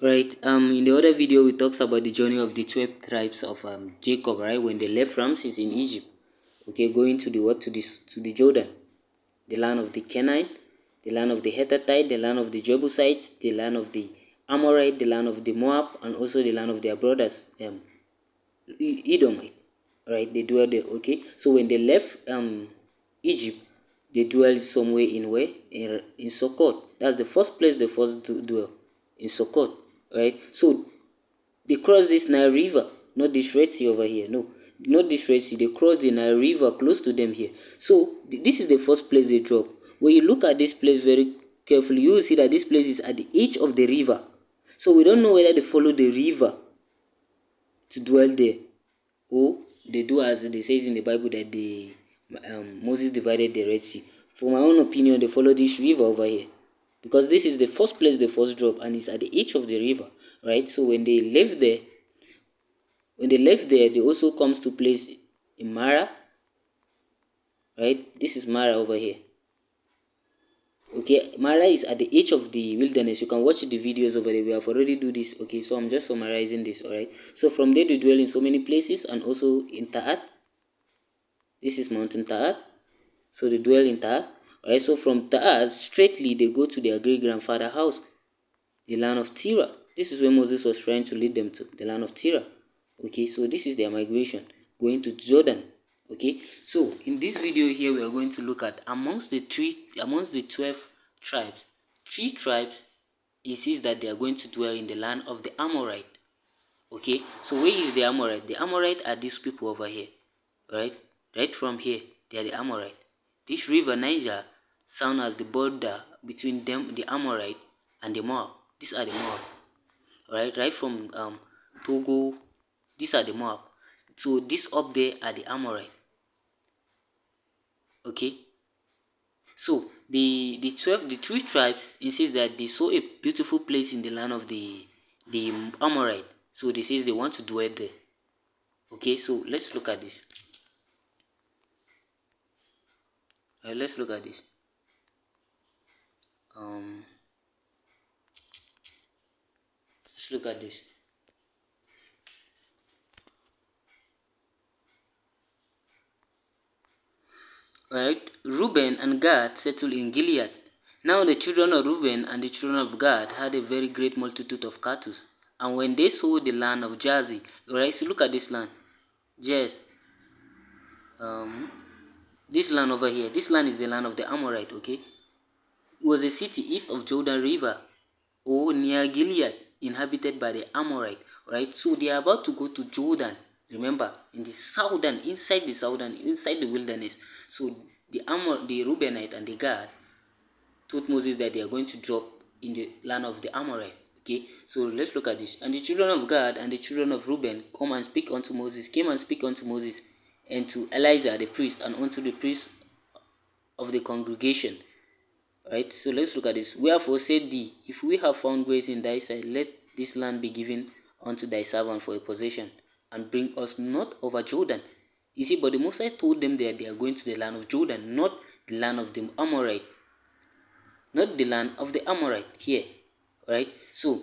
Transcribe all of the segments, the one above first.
Right. In the other video, we talks about the journey of the 12 tribes of Jacob. Right, when they left Ramses in Egypt. Okay, going to the what to the Jordan, the land of the Canaanite, the land of the Hittite, the land of the Jebusite, the land of the Amorite, the land of the Moab, and also the land of their brothers, Edomite. Right, they dwell there. Okay, so when they left Egypt, they dwelled somewhere in where in Sukkot. That's the first place they first dwell in Sukkot. Right, so they crossed this Nile River, not this Red Sea over here. No, not this Red Sea. They crossed the Nile River close to them here. So this is the first place they drop. When you look at this place very carefully, you will see that this place is at the edge of the river. So we don't know whether they follow the river to dwell there, or they do as they says in the Bible that Moses divided the Red Sea. For my own opinion, they follow this river over here, because this is the first place they first drop, and it's at the edge of the river, right? So when they left there, they also comes to place in Mara, right? This is Mara over here. Okay, Mara is at the edge of the wilderness. You can watch the videos over there. We have already do this. Okay, so I'm just summarizing this. All right. So from there they dwell in so many places, and also in Ta'at. This is Mountain Ta'at. So they dwell in Ta'at. All right. So from Ta'at, straightly they go to their great grandfather house, the land of Tira. This is where Moses was trying to lead them to, the land of Tira. Okay, so this is their migration going to Jordan. Okay, so in this video here we are going to look at amongst the 12 tribes, 3 tribes, it says that they are going to dwell in the land of the Amorite. Okay, so where is the Amorite? The Amorite are these people over here, right from here they are the Amorite. This river Niger sound as the border between them, the Amorite, and the Moab. These are the Moab. Right from Togo, these are the Moab. So this up there are the Amorite. Okay, so the 3 tribes insist that they saw a beautiful place in the land of the Amorite, so they says they want to dwell there. Okay, so let's look at this. Let's look at this. Let's look at this. Right, Reuben and Gad settled in Gilead. Now the children of Reuben and the children of Gad had a very great multitude of cattle. And when they saw the land of Jazi, right, so look at this land. Yes. This land over here, this land is the land of the Amorite, okay? It was a city east of Jordan River, or near Gilead, inhabited by the Amorite, right? So they are about to go to Jordan, remember, in the southern, inside the wilderness. So the Reubenite and the Gad told Moses that they are going to drop in the land of the Amorite. Okay, so let's look at this. And the children of Gad and the children of Reuben came and speak unto Moses, and to Elijah the priest, and unto the priests of the congregation. Right, so let's look at this. Wherefore said thee, if we have found grace in thy sight, let this land be given unto thy servant for a possession, and bring us not over Jordan. You see, but the Moses told them that they are going to the land of Jordan, not the land of the Amorite. Not the land of the Amorite here. Right? So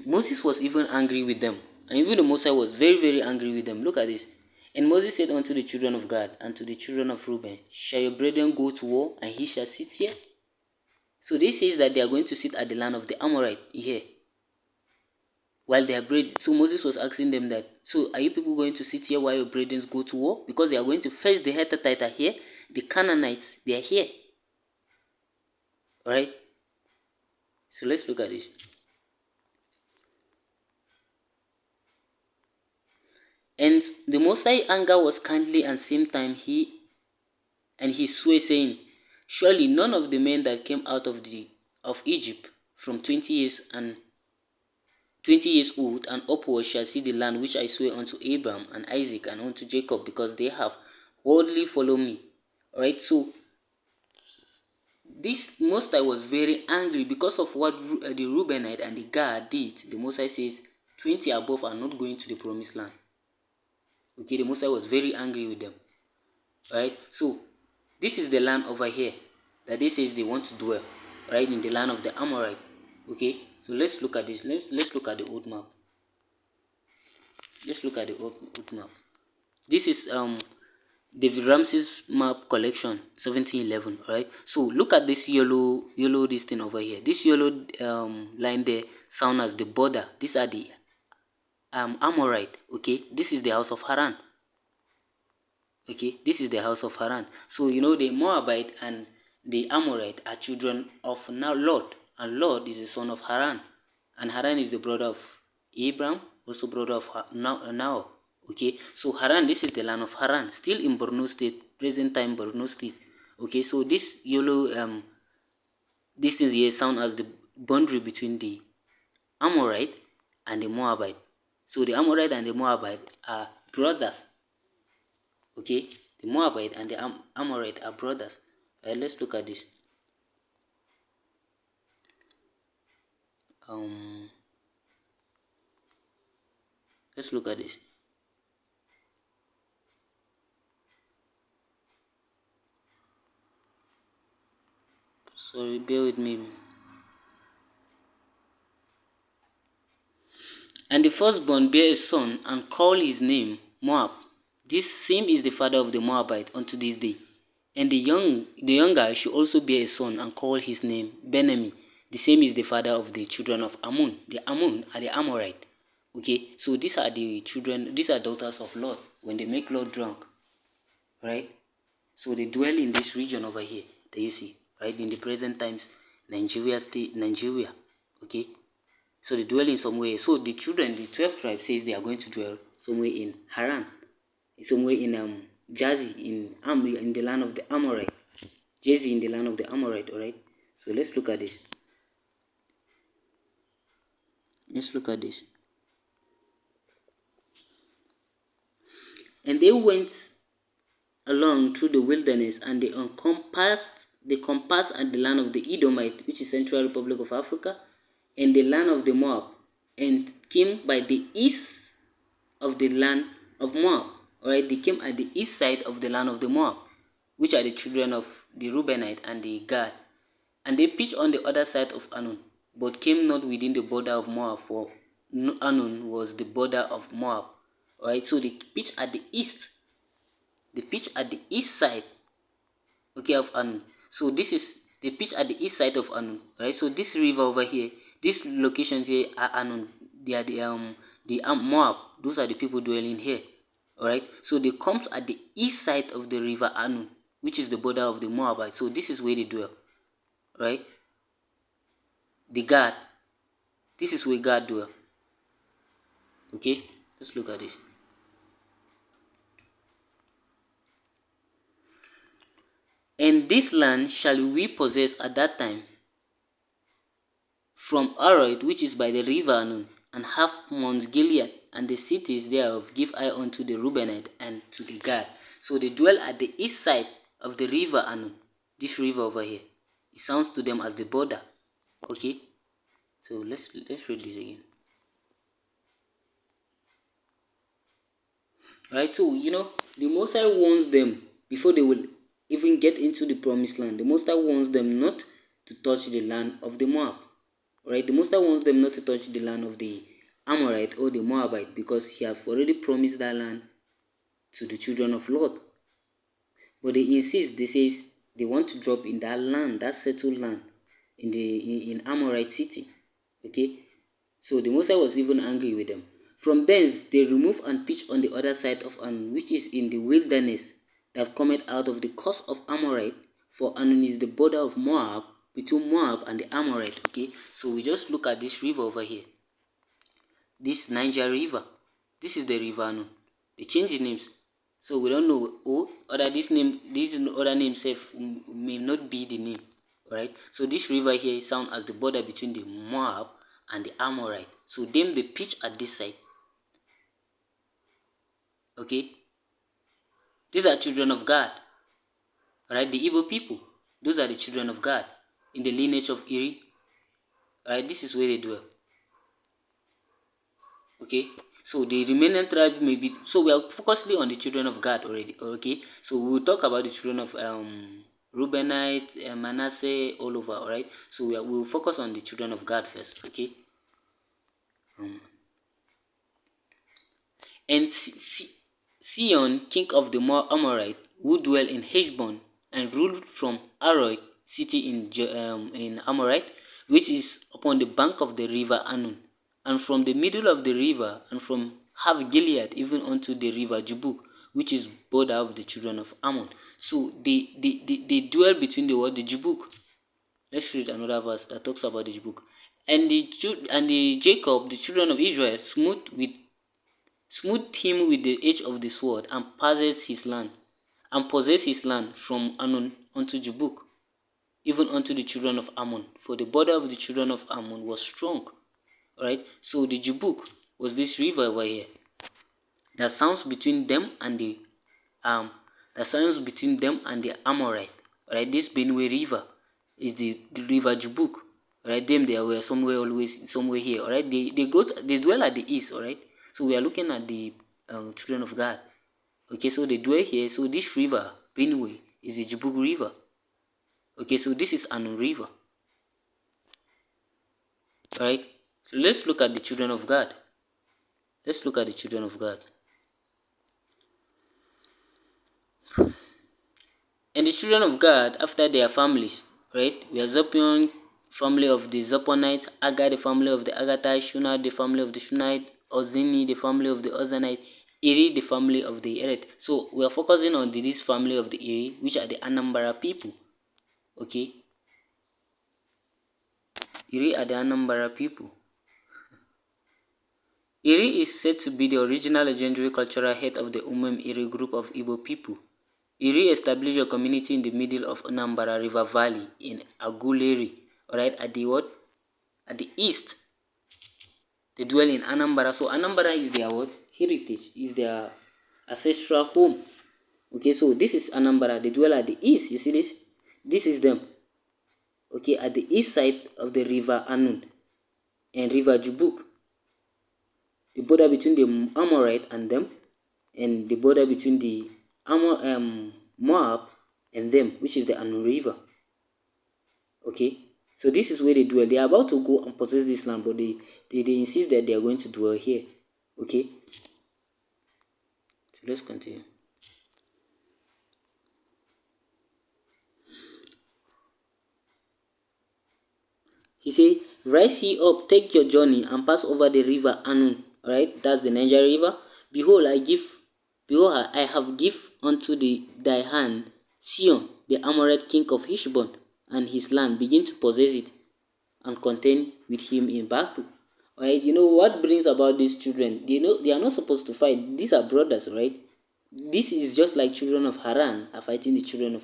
Moses was even angry with them. And even the Moses was very, very angry with them. Look at this. And Moses said unto the children of Gad and to the children of Reuben, shall your brethren go to war, and he shall sit here? So this says that they are going to sit at the land of the Amorite here, while they are brethren. So Moses was asking them that, so are you people going to sit here while your brethren go to war? Because they are going to face the Hittite here, the Canaanites, they are here. Alright? So let's look at this. And the Most High anger was kindly, and same time he swore, saying, surely none of the men that came out of Egypt from 20 years old and upward shall see the land which I swear unto Abraham and Isaac and unto Jacob, because they have wholly followed me. Alright, so this Most High was very angry because of what the Reubenite and the Gad did. The Most High says 20 above are not going to the promised land. Okay, the Most High was very angry with them. Right, so this is the land over here that they says they want to dwell, right, in the land of the Amorite. Okay, So let's look at this. Let's look at the old map. Let's look at the old map. This is David Ramsey's map collection 1711. Right. So look at this yellow this thing over here. This yellow line there sound as the border. These are the Amorite. Okay, this is the house of Haran. Okay, this is the house of Haran. So you know the Moabite and the Amorite are children of now Lord, and Lord is the son of Haran, and Haran is the brother of Abraham, also brother of Now. Okay, so Haran, this is the land of Haran, still in Borno State, present time Borno State. Okay, so this yellow distance here sound as the boundary between the Amorite and the Moabite. So the Amorite and the Moabite are brothers. Okay, the Moabite and the Amorite are brothers. Let's look at this. Let's look at this. Sorry, bear with me. And the firstborn bare a son, and called his name Moab. This same is the father of the Moabite unto this day. And the younger should also bear a son, and call his name Benami. The same is the father of the children of Ammon. The Ammon are the Amorite. Okay, so these are the children, these are daughters of Lot when they make Lot drunk. Right? So they dwell in this region over here that you see, right? In the present times, Nigeria. Okay, so they dwell in somewhere. So the children, the 12 tribes, says they are going to dwell somewhere in Haran, somewhere in Jazi, in the land of the Amorite. Jazi in the land of the Amorite. All right. So let's look at this. And they went along through the wilderness, and they compassed the land of the Edomite, which is Central Republic of Africa, and the land of the Moab, and came by the east of the land of Moab. Alright, they came at the east side of the land of the Moab, which are the children of the Reubenite and the Gad. And they pitched on the other side of Anon, but came not within the border of Moab, for Anon was the border of Moab. Alright, so they pitched at the east. They pitched at the east side, okay, of Anon. So this is the pitch at the east side of Anon. Right. So this river over here, these locations here are Anon. They are the Moab. Those are the people dwelling here. Alright. So they come at the east side of the river Anon, which is the border of the Moabite. So this is where they dwell. Right. The Gad. This is where God dwell. Okay. Let's look at this. And this land shall we possess at that time, from Aroid, which is by the river Arnon, and half Mount Gilead, and the cities thereof give I unto the Reubenite and to the Gad. So they dwell at the east side of the river Arnon. This river over here. It sounds to them as the border. Okay. So let's read this again. Right. So you know the Most High warns them before they will even get into the promised land. The Most High warns them not to touch the land of the Moab. Right? The Most High wants them not to touch the land of the Amorite or the Moabite, because he have already promised that land to the children of Lot. But they insist. They says they want to drop in that land, that settled land, in Amorite city. Okay, so the Most High was even angry with them. From thence they remove and pitch on the other side of Anon, which is in the wilderness that cometh out of the coast of Amorite, for Anon is the border of Moab, between Moab and the Amorite. Okay, so we just look at this river over here. This Niger River. This is the river Anon. They change the names, so we don't know. Oh, other this other name may not be the name. Right? So this river here sound as the border between the Moab and the Amorite. So them they pitch at this side. Okay. These are children of God. Right? The Igbo people. Those are the children of God in the lineage of Iri. Right? This is where they dwell. Okay. So the remaining tribe may be. So we are focusing on the children of God already. Okay. So we will talk about the children of Reubenite, Manasseh, all over. All right. So we'll focus on the children of God first. Okay. Um, and Sion, king of the Amorite, who dwelt in Heshbon and ruled from Aroid, city in Amorite, which is upon the bank of the river Anun, and from the middle of the river, and from half Gilead even unto the river Jubuk, which is border of the children of Ammon. So they dwell between the Jubuk. Let's read another verse that talks about the Jubuk. And the Jacob, the children of Israel, smote him with the edge of the sword, and possessed his land from Anon unto Jebuk, even unto the children of Ammon. For the border of the children of Ammon was strong. Alright, so the Jebuk was this river over here that sounds between them and the Amorite. Alright, this Benue River is the river Jebuk. Alright, them they were somewhere here. Alright, they dwell at the east. Alright, so we are looking at the children of God. Okay, so they dwell here. So this river Benue is the Jebuk River. Okay, so this is Anon River. Alright, so let's look at the children of God. And the children of God, after their families, right? We are Zopion, family of the Zoponites, Agar, the family of the Agatites, Shunai, the family of the Shunite, Ozini, the family of the Ozanite, Iri, the family of the Eret. So we are focusing on this family of the Iri, which are the Anambra people. Okay? Iri are the Anambra people. Iri is said to be the original legendary cultural head of the Umem Iri group of Igbo people. Iri established a community in the middle of Anambra River Valley in Aguleri, alright, at the east. They dwell in Anambra. So Anambra is their what? Heritage, is their ancestral home. Okay, so this is Anambra. They dwell at the east. You see this? This is them. Okay, at the east side of the river Anun and river Jubuk. The border between the Amorite and them, and the border between the Moab and them, which is the Anun River. Okay, so this is where they dwell. They are about to go and possess this land, but they insist that they are going to dwell here. Okay, so let's continue. He said, "Rise ye up, take your journey, and pass over the river Anun." Alright, that's the Niger River. Behold, I have give unto thy hand Sion, the Amorite king of Heshbon, and his land. Begin to possess it, and contend with him in battle. Alright, you know what brings about these children? They are not supposed to fight. These are brothers, right? This is just like children of Haran are fighting the children of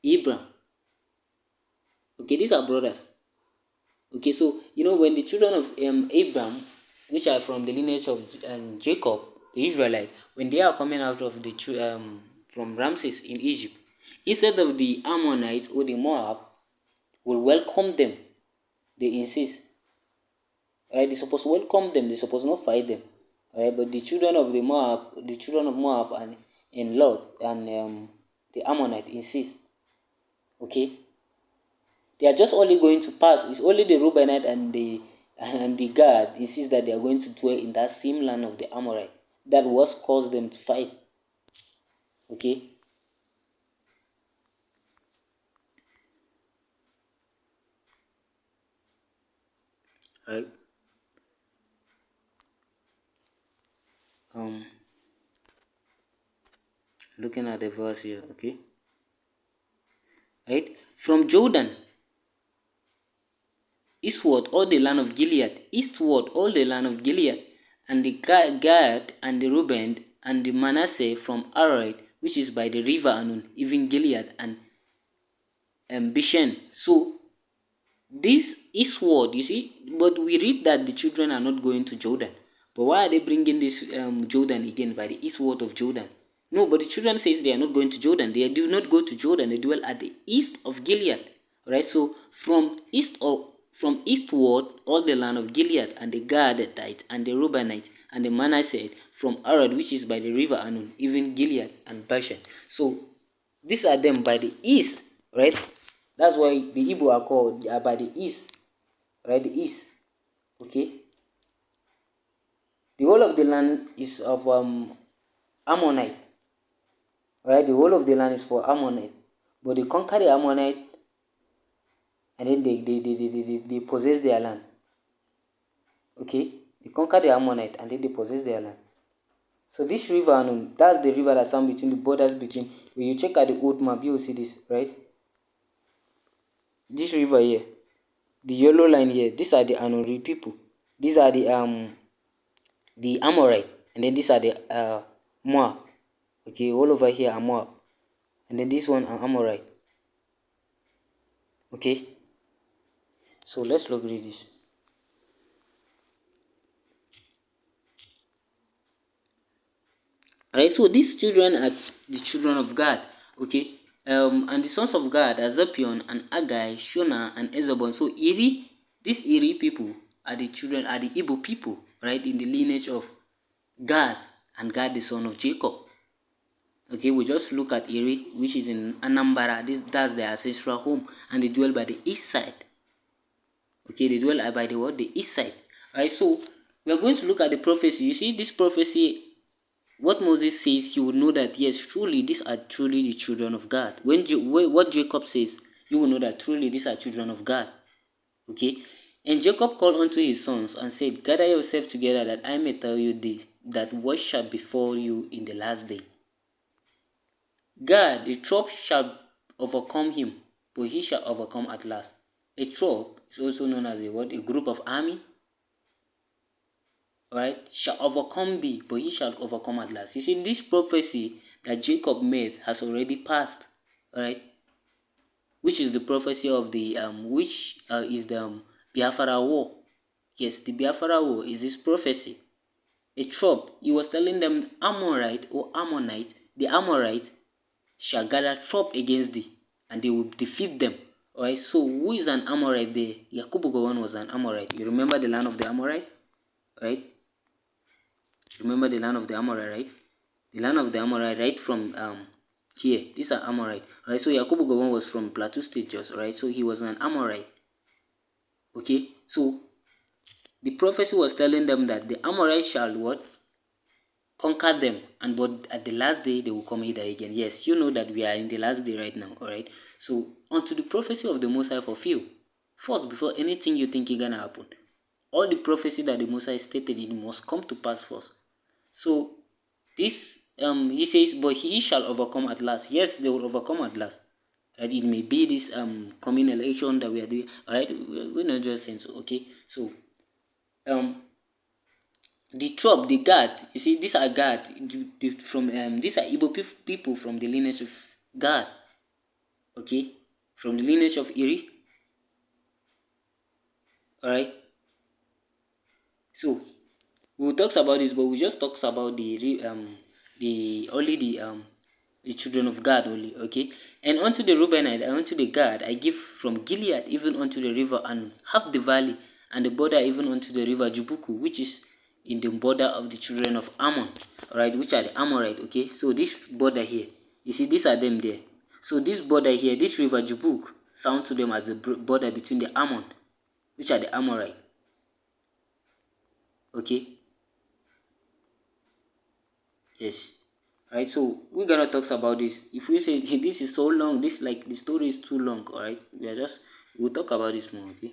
Abraham. Okay, these are brothers. Okay, so when the children of Abraham, which are from the lineage of Jacob, the Israelite, when they are coming out of the from Ramses in Egypt, instead of the Ammonites or the Moab will welcome them, they insist. Alright, they're supposed to welcome them. They're supposed to not fight them. Alright, but the children of Moab and Lot and the Ammonite insist. Okay, they are just only going to pass. It's only the Reubenite and the Gad insist that they are going to dwell in that same land of the Amorite. That was caused them to fight. Okay. Right. Looking at the verse here. Okay. Right. From Jordan eastward, all the land of Gilead, and the Gad and the Reuben and the Manasseh from Aroid, which is by the river Anun, even Gilead and Bishan. So this eastward, you see, but we read that the children are not going to Jordan. But why are they bringing this Jordan again by the eastward of Jordan? No, but the children says they are not going to Jordan. They do not go to Jordan. They dwell at the east of Gilead. Right? So from eastward, all the land of Gilead and the Gadite and the Reubenite and the Manasseh from Arad, which is by the river Anun, even Gilead and Bashan. So these are them by the east. right? That's why the Igbo are called by the east, right? The east, okay. The whole of the land is of Ammonite, right? The whole of the land is for Ammonite, but they conquer the Ammonite and then they possess their land, okay. They conquer the Ammonite and then they possess their land. So this river, that's the river that stands between the borders between. When you check at the old map, you will see this, right? This river here, the yellow line here, these are the Anori people. These are the Amorite, and then these are the Moab. Okay, all over here are Moab, and then this one are Amorite. Okay, so let's look at this. Alright, so these children are the children of God. Okay, and the sons of God are Zapion and Agai, Shona and Ezebon. So these Iri people are the Igbo people, right, in the lineage of Gad, and Gad the son of Jacob. Okay, we just look at Iri, which is in Anambra. That's their ancestral home, and they dwell by the east side. Okay, they dwell by the east side. Alright, so we are going to look at the prophecy. You see, this prophecy, what Moses says, you will know that yes, truly these are truly the children of God. What Jacob says, you will know that truly these are children of God. Okay, and Jacob called unto his sons and said, gather yourselves together, that I may tell you this, that what shall befall you in the last day. God, the troop shall overcome him, but he shall overcome at last. A troop is also known as a group of army. Right, shall overcome thee, but he shall overcome at last. You see, this prophecy that Jacob made has already passed, right? Which is the prophecy of the is the Biafra War. Yes, the Biafra War is this prophecy. A troop, he was telling them, Amorite or Ammonite, the Amorite shall gather troop against thee, and they will defeat them. Alright, so who is an Amorite there? Yakubu Gowon was an Amorite. You remember the land of the Amorite, right? Remember the land of the Amorite, right? The land of the Amorite, right from here. These are Amorite, right? So Yakubu Gowon was from Plateau State, just right. So he was an Amorite. Okay, so the prophecy was telling them that the Amorites shall what? Conquer them, and but at the last day they will come hither again. Yes, you know that we are in the last day right now, alright? So unto the prophecy of the Most High fulfill. First, before anything you think is gonna happen, all the prophecy that the Most High stated, it must come to pass first. So this he says, but he shall overcome at last. Yes, they will overcome at last. Right? It may be this coming election that we are doing. Alright, we're not just saying so. Okay, so the troop, the guard. You see, these are guard from these are Igbo people from the lineage of Gad. Okay, from the lineage of Iri. Alright, so we'll talk about this, but we just talk about the children of God only. Okay, and unto the Reubenite and unto the Gad I give from Gilead even unto the river and half the valley and the border even unto the river Jubuku, which is in the border of the children of Ammon. Alright, which are the Amorite. Okay, so this border here, you see, these are them there. So this border here, this river Jubuk, sound to them as the border between the Ammon, which are the Amorite. Okay, yes. Alright, so we're gonna talk about this. If we say this is so long, this like the story is too long, alright, we'll talk about this more. Okay.